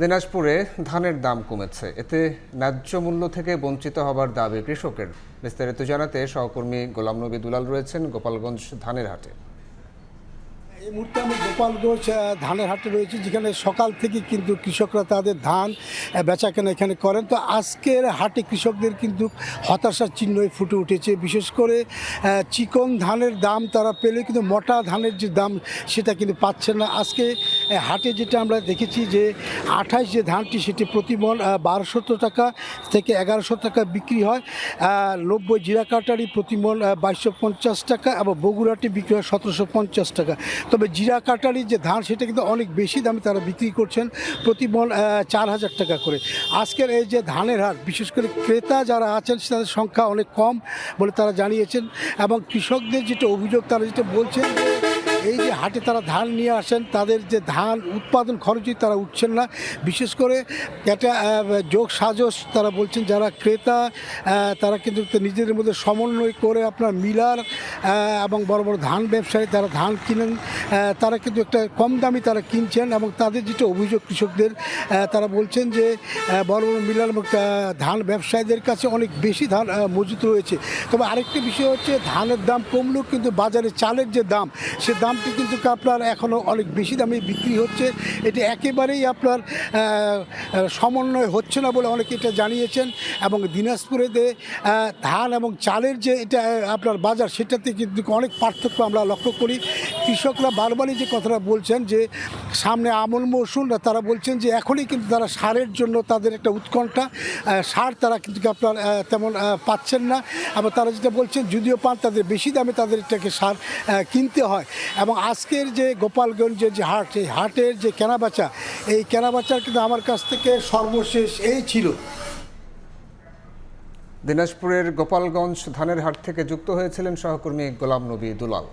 দিনাজপুরে ধানের দাম কমেছে, এতে ন্যায্য মূল্য থেকে বঞ্চিত হবার দাবি কৃষকের। বিস্তারিত জানাতে সহকর্মী গোলাম নবী দুলাল রয়েছেন গোপালগঞ্জ ধানের হাটে। এই মুহূর্তে আমি গোপালগঞ্জ ধানের হাটে রয়েছি, যেখানে সকাল থেকে কিন্তু কৃষকরা তাদের ধান বেচাকেনা এখানে করেন। তো আজকের হাটে কৃষকদের কিন্তু হতাশার চিহ্নই ফুটে উঠেছে। বিশেষ করে চিকন ধানের দাম তারা পেলে কিন্তু মোটা ধানের যে দাম সেটা কিন্তু পাচ্ছে না। আজকে হাটে যেটা আমরা দেখেছি যে 28 যে ধানটি সেটি প্রতি মণ 1200 টাকা থেকে 1100 টাকা বিক্রি হয়। 90 জিরা কাটারি প্রতি মণ 2250 টাকা এবং বগুড়াটি বিক্রি হয় 1750 টাকা। তবে জিরা কাটারি যে ধান সেটা কিন্তু অনেক বেশি দামে তারা বিক্রি করছেন, প্রতি মণ 4000 টাকা করে। আজকের এই যে ধানের হাট, বিশেষ করে ক্রেতা যারা আছেন তাদের সংখ্যা অনেক কম বলে তারা জানিয়েছেন। এবং কৃষকদের যেটা অভিযোগ, তারা যেটা বলছেন এই যে হাটে তারা ধান নিয়ে আসেন, তাদের যে ধান উৎপাদন খরচই তারা উঠছেন না। বিশেষ করে একটা যোগ সাজস তারা বলছেন, যারা ক্রেতা তারা কিন্তু নিজেদের মধ্যে সমন্বয় করে আপনার মিলার এবং বড় বড় ধান ব্যবসায়ী তারা ধান কিনেন, তারা কিন্তু একটা কম দামি তারা কিনছেন। এবং তাদের যেটা অভিযোগ কৃষকদের, তারা বলছেন যে বড় বড় মিলার এবং ধান ব্যবসায়ীদের কাছে অনেক বেশি ধান মজুত রয়েছে। তবে আরেকটি বিষয় হচ্ছে, ধানের দাম কমলেও কিন্তু বাজারে চালের যে দাম, সে দামটি কিন্তু আপনার এখনও অনেক বেশি দামে বিক্রি হচ্ছে। এটি একেবারেই আপনার সমন্বয় হচ্ছে না বলে অনেকে এটা জানিয়েছেন। এবং দিনাজপুরে ধান এবং চালের যে এটা আপনার বাজার, সেটাতে কিন্তু অনেক পার্থক্য আমরা লক্ষ্য করি। কৃষকরা বারবারই যে কথাটা বলছেন যে সামনে আমন মৌসুম, তারা বলছেন যে এখনই কিন্তু তারা সারের জন্য তাদের একটা উৎকণ্ঠা, সার তারা কিন্তু আপনার তেমন পাচ্ছেন না। আবার তারা যেটা বলছেন, যদিও পান তাদের বেশি দামে তাদের এটাকে সার কিনতে হয়। এবং আজকের যে গোপালগঞ্জের যে হাট, এই হাটের যে কেনাবেচা, এই কেনাবেচার কিন্তু আমার কাছ থেকে সর্বশেষ এই ছিল। দিনাজপুরের গোপালগঞ্জ ধানের হাট থেকে যুক্ত হয়েছিলেন সহকর্মী গোলাম নবী দুলাল।